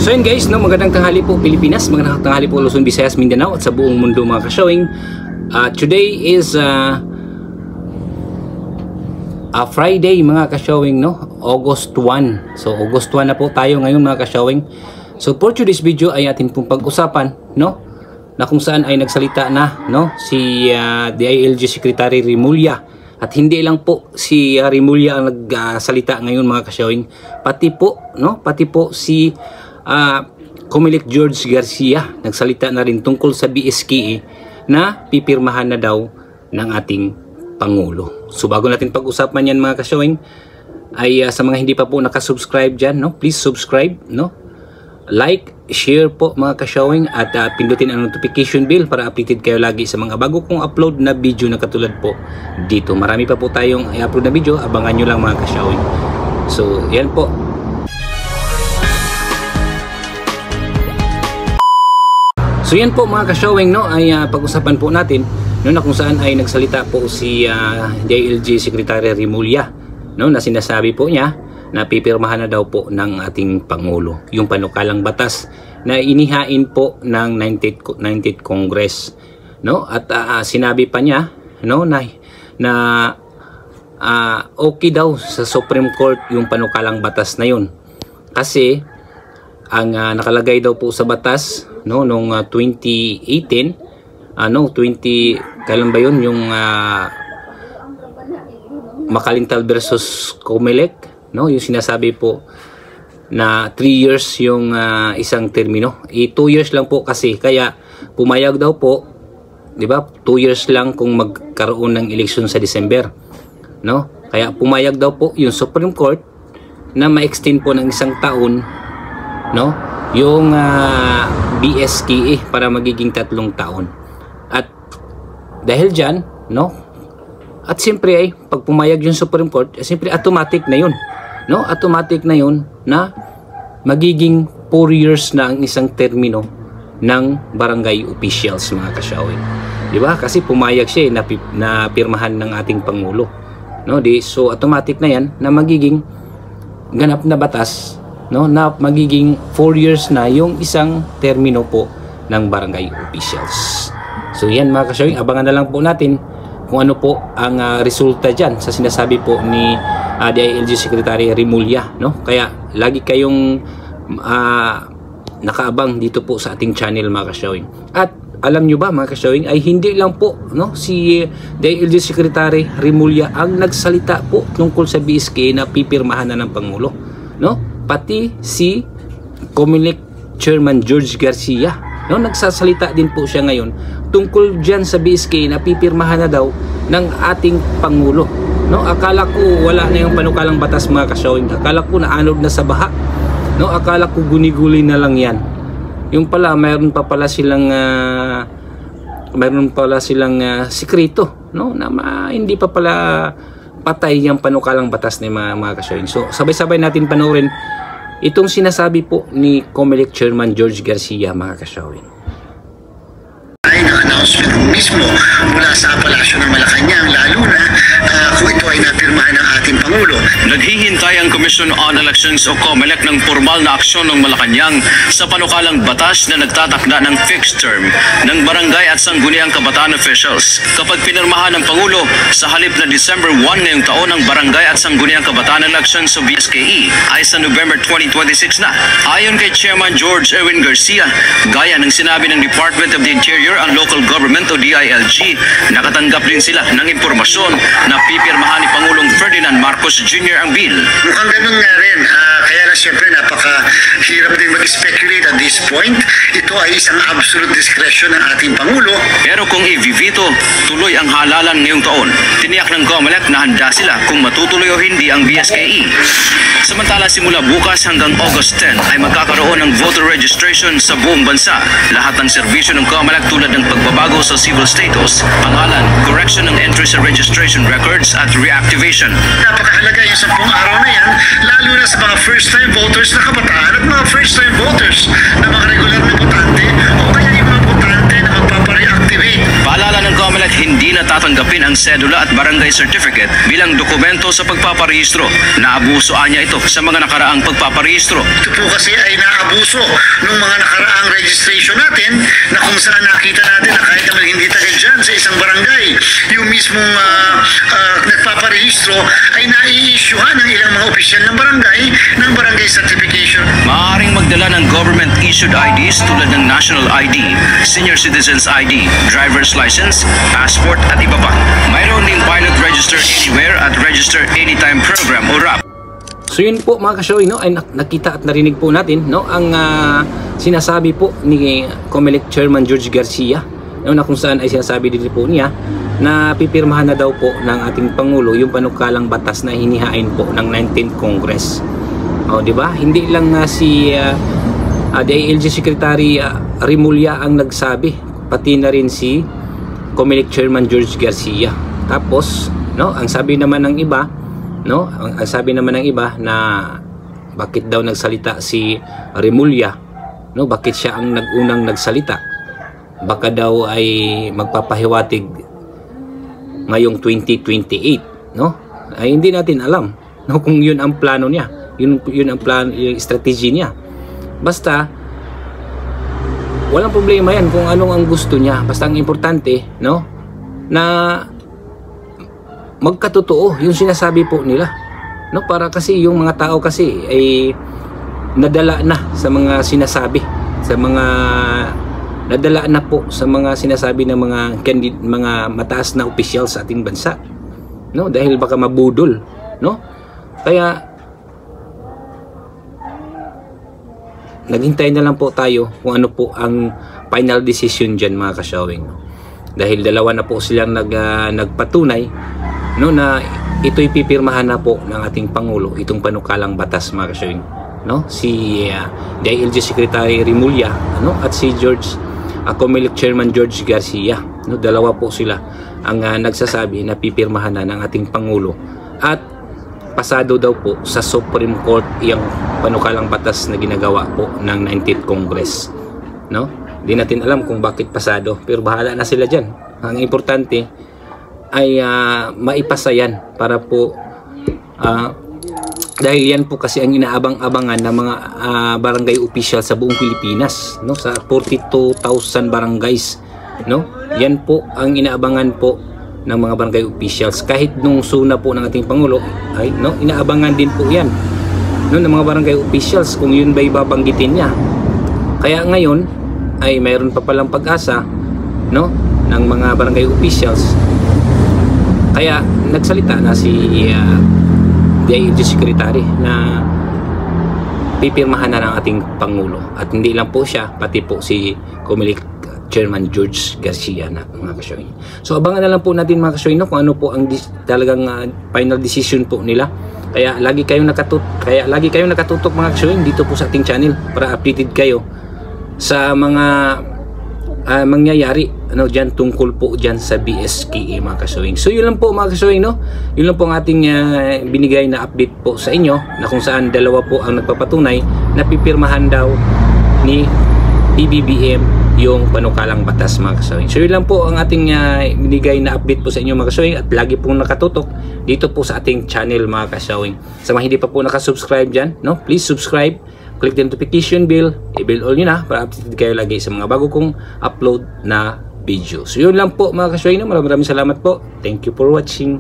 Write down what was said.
So yun guys, no, magandang tanghali po Pilipinas, magandang tanghali po Luzon, Visayas, Mindanao at sa buong mundo mga ka-showing. Today is Friday mga ka-showing, no? August 1. So August 1 na po tayo ngayon mga ka-showing. So for today's video ay atin pong pag-usapan, no? Na kung saan ay nagsalita na, no? Si DILG Secretary Remulla. At hindi lang po si Remulla ang nagsalita ngayon mga ka-showing. Pati po, no? Pati po si Comelec George Garcia nagsalita na rin tungkol sa BSKE na pipirmahan na daw ng ating Pangulo. So bago natin pag-usapan yan mga ka-showing ay sa mga hindi pa po nakasubscribe dyan, no? Please subscribe, no? Like, share po mga ka-showing at pindutin ang notification bell para updated kayo lagi sa mga bago kong upload na video na katulad po dito. Marami pa po tayong i-upload na video, abangan nyo lang mga ka-showing. So yan po. So yan po mga ka-showing, no, ay pag-usapan po natin no, na kung saan ay nagsalita po si DILG Secretary Remulla, no, na sinasabi po niya na pipirmahan na daw po ng ating Pangulo yung panukalang batas na inihain po ng 90th Congress, no, at sinabi pa niya, no, na okay daw sa Supreme Court yung panukalang batas na yun kasi ang nakalagay daw po sa batas, no, nung 2018 kailan ba yun yung Makalintal versus Comelec, no, yung sinasabi po na 3 years yung isang termino. 2 years lang po kasi kaya pumayag daw po, di ba? 2 years lang kung magkaroon ng eleksyon sa December, no? Kaya pumayag daw po yung Supreme Court na ma-extend po ng isang taon, no, yung BSKE para magiging 3 taon. At dahil dyan, no, at siyempre ay pag pumayag yung Supreme Court, siyempre automatic na yun, no, automatic na yun na magiging 4 years na ang isang termino ng barangay officials mga ka-showing, di ba? Kasi pumayag siya na pirmahan ng ating Pangulo, no, so automatic na yan na magiging ganap na batas, no, na magiging 4 years na yung isang termino po ng barangay officials. So yan mga ka-showing, abangan na lang po natin kung ano po ang resulta dyan sa sinasabi po ni DILG Secretary Remulla, no? Kaya lagi kayong nakaabang dito po sa ating channel mga ka-showing. At alam nyo ba mga ka-showing ay hindi lang po, no, si DILG Secretary Remulla ang nagsalita po tungkol sa BSK na pipirmahan na ng Pangulo, no? Pati si Comelec Chairman George Garcia, no, nagsasalita din po siya ngayon tungkol dyan sa BSK na pipirmahan na daw ng ating Pangulo, no? Akala ko wala na yung panukalang batas mga ka-showing, akala ko naanod na sa baha, no? Akala ko guni-guli na lang yan. Yung pala mayroon pala silang sikreto, no, na hindi pa pala patay yung panukalang batas ni mga ka-showing. So sabay-sabay natin panoorin itong sinasabi po ni Comelec Chairman George Garcia mga ka-showing. Ay na-announcement mismo mula sa Palasyo ng Malacanang, lalo na kung ito ay napirmahan ng ating Pangulo. Naghihintay ang Commission on Elections o Comelec ng formal na aksyon ng Malacanang sa panukalang batas na nagtatakda ng fixed term ng barangay at sangguniang kabataan officials. Kapag pinirmahan ng Pangulo, sa halip na December 1 ngayong taon ang barangay at sangguniang kabataan elections sa BSKE ay sa November 2026 na. Ayon kay Chairman George Erwin Garcia, gaya ng sinabi ng Department of the Interior, ang local government o DILG, nakatanggap din sila ng impormasyon na pipirmahan ni Pangulong Ferdinand Marcos Jr. ang bill. Mukhang ganun nga rin. Kaya na siyempre napakahirap din mag-speculate at this point. Ito ay isang absolute discretion ng ating Pangulo. Pero kung i-vivito, tuloy ang halalan ngayong taon. Tiniyak ng Comelec na handa sila kung matutuloy o hindi ang BSKE. Samantala simula bukas hanggang August 10 ay magkakaroon ng voter registration sa buong bansa. Lahat ng serbisyo ng Comelec tulad ng pagbabago sa civil status, pangalan, correction ng entry sa registration records at reactivation. Napakahalaga yung 10 araw na yan, lalo na sa mga first-time voters na kabataan at mga first-time voters na mga regular na botante o kaya yung mga botante na magpapareactivate. Paalala Aniya ng COMELEC hindi natatanggapin ang sedula at barangay certificate bilang dokumento sa pagpaparehistro. Naabuso anya ito sa mga nakaraang pagpaparehistro. Ito po kasi ay naabuso ng mga nakaraang registration natin na kung saan nakita natin na kahit naman hindi taga dyan sa isang barangay, yung mismong nagpaparehistro ay nai-issuehan ng ilang mga opisyal ng barangay certification. Maaaring magdala ng government-issued IDs tulad ng National ID, Senior Citizens ID, Driver's License, Passport at iba pa. Mayroon ding Pilot Register Anywhere at Register Anytime Program o RAP. So yun po mga kasyoy, no, ay nakita at narinig po natin, no, ang sinasabi po ni COMELEC Chairman George Garcia, no, na kung saan ay sinasabi din po niya na pipirmahan na daw po ng ating Pangulo yung panukalang batas na hinihain po ng 19th Congress. O, di ba? Hindi lang si DILG Secretary Remulla ang nagsabi, pati na rin si COMELEC Chairman George Garcia. Tapos, no, ang sabi naman ng iba, no, ang sabi naman ng iba na bakit daw nagsalita si Remulla, no, bakit siya ang nagunang nagsalita? Baka daw ay magpapahiwatig ngayong 2028, no? Ay hindi natin alam, no, kung yun ang plano niya, yun ang plano, yung strategy niya. Basta walang problema yan kung anong ang gusto niya, basta ang importante, no, na magkatotoo yung sinasabi po nila, no, para kasi yung mga tao kasi ay nadala na sa mga sinasabi, sa mga nadala na po sa mga sinasabi ng mga mataas na opisyal sa ating bansa, no, dahil baka mabudol, no. Kaya naghintay na lang po tayo kung ano po ang final decision dyan mga kasyawing, no? Dahil dalawa na po silang nagpatunay, no, na ito'y pipirmahan na po ng ating Pangulo, itong panukalang batas mga kasyawing, no? Si DILG Secretary Remulla, ano, at si COMELEC Chairman George Garcia, no, dalawa po sila ang nagsasabi na pipirmahan na ng ating Pangulo at pasado daw po sa Supreme Court yung panukalang batas na ginagawa po ng 19th Congress, no? Di natin alam kung bakit pasado, pero bahala na sila dyan. Ang importante ay maipasa yan para po dahil yan po kasi ang inaabang-abangan ng mga barangay official sa buong Pilipinas, no, sa 42,000 barangays, no. Yan po ang inaabangan po ng mga barangay officials. Kahit nung suna po ng ating Pangulo ay, no, inaabangan din po yan, no, ng mga barangay officials kung yun ba'y babanggitin niya. Kaya ngayon ay mayroon pa palang pag-asa, no, ng mga barangay officials. Kaya nagsalita na si DILG Secretary na pipirmahan na ng ating Pangulo, at hindi lang po siya, pati po si COMELEC Chairman George Garcia na mga kasyoy. So abangan na lang po natin mga kasyoy, no, kung ano po ang talagang final decision po nila. Kaya lagi kayong nakatutok mga kasyoy dito po sa ating channel para updated kayo sa mga mangyayari, ano, dyan tungkol po dyan sa BSKE mga kasyoy. So yun lang po mga kasyoy, no, yun lang po ang ating binigay na update po sa inyo, na kung saan dalawa po ang nagpapatunay na pipirmahan daw ni PBBM yung panukalang batas mga kasawing. So yun lang po ang ating binigay na update po sa inyo mga kasawing, at lagi pong nakatutok dito po sa ating channel mga kasawing. Sa mga hindi pa po nakasubscribe dyan, no, please subscribe, click the notification bell, i-bell all nyo na para updated kayo lagi sa mga bago kong upload na video. So yun lang po mga kasawing, no? Maraming salamat po. Thank you for watching.